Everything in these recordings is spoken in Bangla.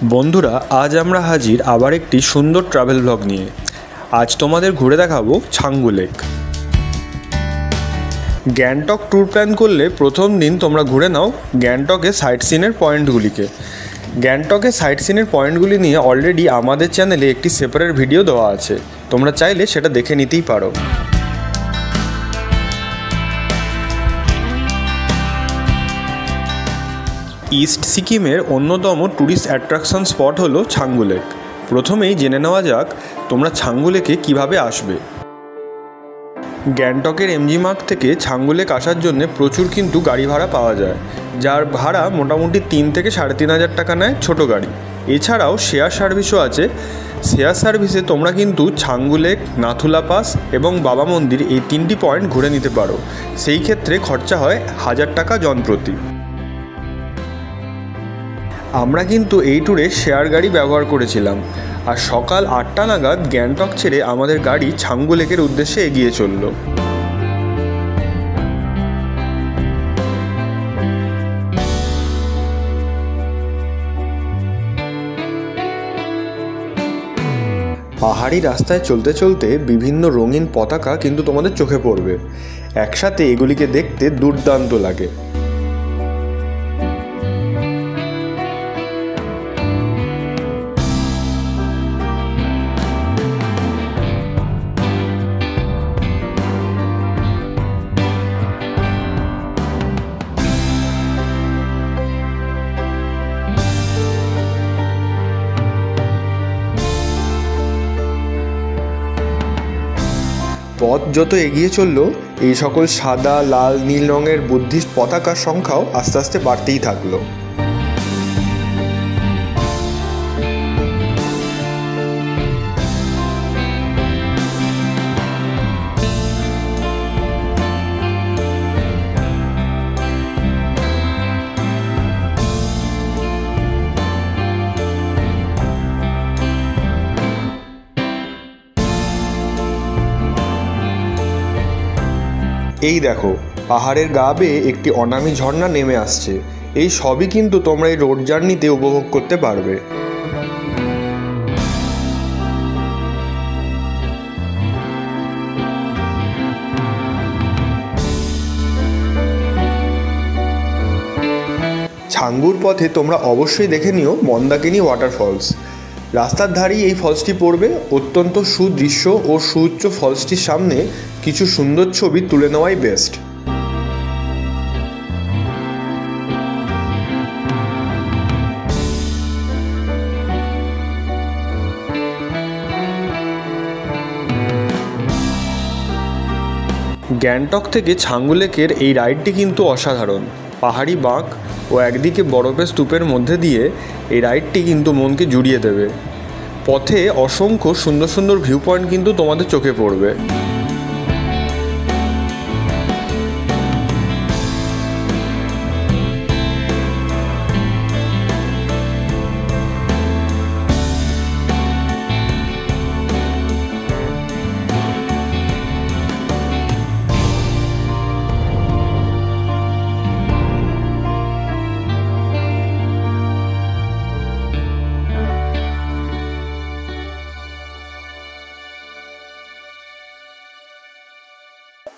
বন্ধুরা, আজ আমরা হাজির আবার একটি সুন্দর ট্রাভেল ব্লগ নিয়ে। আজ তোমাদের ঘুরে দেখাবো Changu lake. Gangtok tour plan করলে প্রথম দিন তোমরা ঘুরে নাও গ্যাংটকে সাইট সিনের পয়েন্টগুলিকে। গ্যাংটকে সাইট সিনের পয়েন্টগুলি নিয়ে অলরেডি আমাদের চ্যানেলে একটি সেপারেট ভিডিও দেওয়া আছে, তোমরা চাইলে সেটা দেখে নিতেই পারো। ইস্ট সিকিমের অন্যতম ট্যুরিস্ট অ্যাট্রাকশন স্পট হলো ছাঙ্গু লেক। প্রথমেই জেনে নেওয়া যাক তোমরা ছাঙ্গু লেকে কীভাবে আসবে। গ্যাংটকের এমজি মার্গ থেকে ছাঙ্গু লেক আসার জন্য প্রচুর কিন্তু গাড়ি ভাড়া পাওয়া যায়, যার ভাড়া মোটামুটি 3 থেকে 3,500 টাকা নেয় ছোটো গাড়ি। এছাড়াও শেয়ার সার্ভিসও আছে। শেয়ার সার্ভিসে তোমরা কিন্তু ছাঙ্গু লেক, নাথুলা পাস এবং বাবা মন্দির এই 3টি পয়েন্ট ঘুরে নিতে পারো। সেই ক্ষেত্রে খরচা হয় 1000 টাকা জনপ্রতি। আমরা কিন্তু এই ট্যুরে শেয়ার গাড়ি ব্যবহার করেছিলাম, আর সকাল 8টা নাগাদ গ্যাংটক ছেড়ে আমাদের গাড়ি ছাঙ্গু লেকের উদ্দেশ্যে এগিয়ে চলল। পাহাড়ি রাস্তায় চলতে চলতে বিভিন্ন রঙিন পতাকা কিন্তু তোমাদের চোখে পড়বে। একসাথে এগুলিকে দেখতে দুর্দান্ত লাগে। পথ যত এগিয়ে চলল, এই সকল সাদা, লাল, নীল রঙের বুদ্ধিস্ট পতাকার সংখ্যাও আস্তে আস্তে বাড়তেই থাকলো। এই দেখো, পাহাড়ের গা বেয়ে একটি অনামি ঝর্ণা নেমে আসছে। এই সবই কিন্তু তোমরা এই রোড জার্নিতে উপভোগ করতে পারবে। ছাঙ্গুর পথে তোমরা অবশ্যই দেখে নিও মন্দাকিনী ওয়াটারফলস। রাস্তার ধারেই এই ফলসটি পড়বে। অত্যন্ত সুদৃশ্য ও সুউচ্চ ফলসটির সামনে কিছু সুন্দর ছবি তুলে নেওয়াই বেস্ট। গ্যাংটক থেকে ছাঙ্গু লেকের এই রাইডটি কিন্তু অসাধারণ। পাহাড়ি বাঁক ও একদিকে বরফের স্তূপের মধ্যে দিয়ে এই রাইডটি কিন্তু মনকে জুড়িয়ে দেবে। পথে অসংখ্য সুন্দর সুন্দর ভিউ পয়েন্ট কিন্তু তোমাদের চোখে পড়বে।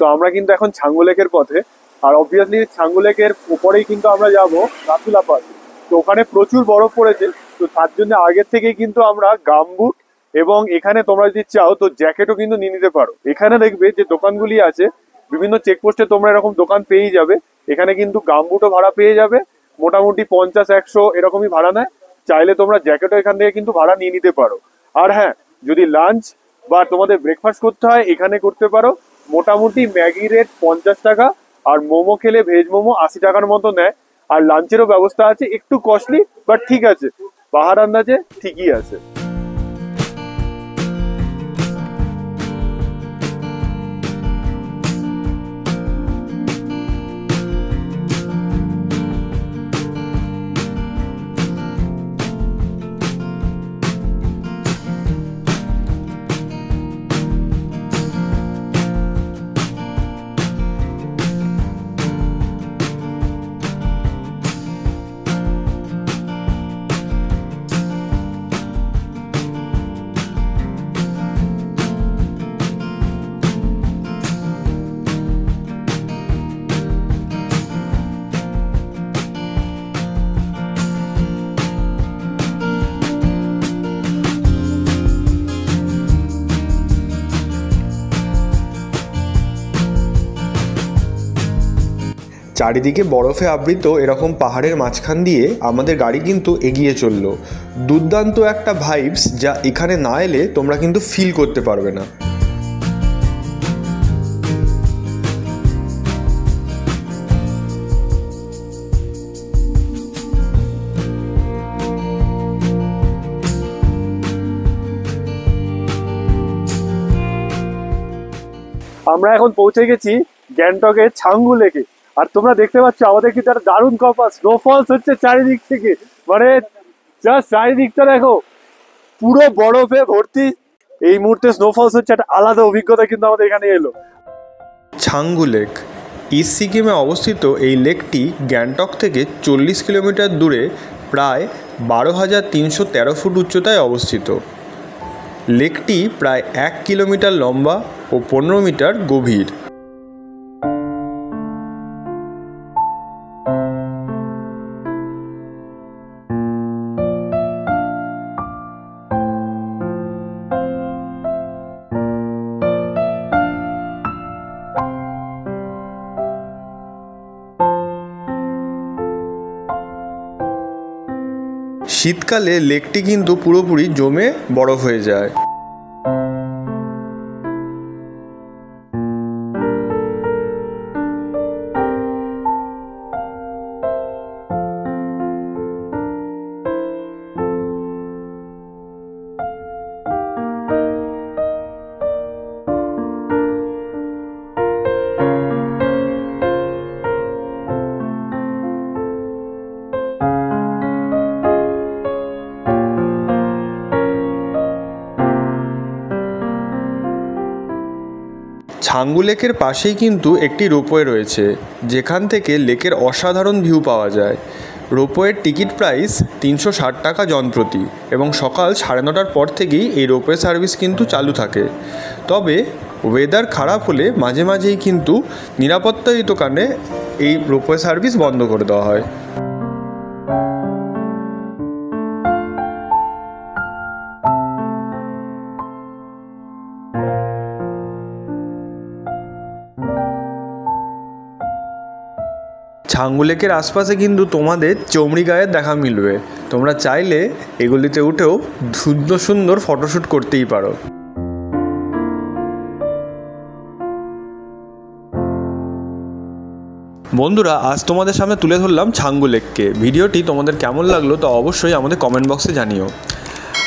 তো আমরা কিন্তু এখন ছাঙ্গু লেকের পথে, আর অবভিয়াসলি ছাঙ্গু লেকের উপরেই কিন্তু আমরা যাব নাথুলা পাস। তো ওখানে প্রচুর বরফ পড়েছে, তো তার জন্য আগের থেকেই কিন্তু আমরা গামবুট এবং এখানে তোমরা যদি চাও তো জ্যাকেটও কিন্তু নিয়ে নিতে পারো। এখানে দেখবে যে দোকানগুলি আছে, বিভিন্ন চেকপোস্টে তোমরা এরকম দোকান পেয়েই যাবে। এখানে কিন্তু গামবুটও ভাড়া পেয়ে যাবে, মোটামুটি 50-100 এরকমই ভাড়া নেয়। চাইলে তোমরা জ্যাকেটও এখান থেকে কিন্তু ভাড়া নিয়ে নিতে পারো। আর হ্যাঁ, যদি লাঞ্চ বা তোমাদের ব্রেকফাস্ট করতে হয় এখানে করতে পারো। মোটামুটি ম্যাগি রেট 50 টাকা, আর মোমো খেলে ভেজ মোমো 80 টাকার মতো নেয়। আর লাঞ্চেরও ব্যবস্থা আছে, একটু কস্টলি বাট ঠিক আছে, পাহাড় আন্দাজে ঠিকই আছে। চারিদিকে বরফে আবৃত এরকম পাহাড়ের মাঝখান দিয়ে আমাদের গাড়ি কিন্তু এগিয়ে চলল। দুর্দান্ত একটা ভাইবস, যা এখানে না এলে তোমরা কিন্তু ফিল করতে পারবে না। আমরা এখন পৌঁছে গেছি গ্যাংটকের ছাঙ্গু লেকে। আর তোমরা দেখতে পাচ্ছ আমাদের কিন্তু একটা দারুণ কম্পাস, স্নোফলস হচ্ছে চারিদিক থেকে, মানে জাস্ট চারিদিকটা দেখো পুরো বরফে ভর্তি। এই মুহূর্তে স্নোফলস হচ্ছে একটা আলাদা অভিজ্ঞতা কিন্তু আমাদের এখানে এলো। ছাঙ্গু লেক ইস্ট সিকিমে অবস্থিত। এই লেকটি গ্যাংটক থেকে 40 কিলোমিটার দূরে প্রায় 12,313 ফুট উচ্চতায় অবস্থিত। লেকটি প্রায় 1 কিলোমিটার লম্বা ও 15 মিটার গভীর। শীতকালে লেকটি কিন্তু পুরোপুরি জমে বরফ হয়ে যায়। ছাঙ্গু লেকের পাশেই কিন্তু একটি রোপওয়ে রয়েছে, যেখান থেকে লেকের অসাধারণ ভিউ পাওয়া যায়। রোপওয়ের টিকিট প্রাইস 360 টাকা জনপ্রতি এবং সকাল 9:30টার পর থেকেই এই রোপওয়ে সার্ভিস কিন্তু চালু থাকে। তবে ওয়েদার খারাপ হলে মাঝে মাঝেই কিন্তু নিরাপত্তাজনিত কারণে এই রোপওয়ে সার্ভিস বন্ধ করে দেওয়া হয়। ছাঙ্গু লেকের আশপাশে কিন্তু তোমাদের চমড়ি গায়ের দেখা মিলবে। তোমরা চাইলে এগুলিতে উঠেও সুন্দর সুন্দর ফটোশ্যুট করতেই পারো। বন্ধুরা, আজ তোমাদের সামনে তুলে ধরলাম ছাঙ্গু লেককে। ভিডিওটি তোমাদের কেমন লাগলো তা অবশ্যই আমাদের কমেন্ট বক্সে জানিও।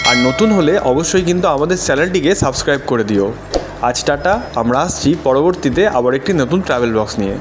আর নতুন হলে অবশ্যই কিন্তু আমাদের চ্যানেলটিকে সাবস্ক্রাইব করে দিও। আজ টাটা, আমরা আসছি পরবর্তীতে আবার একটি নতুন ট্রাভেল বক্স নিয়ে।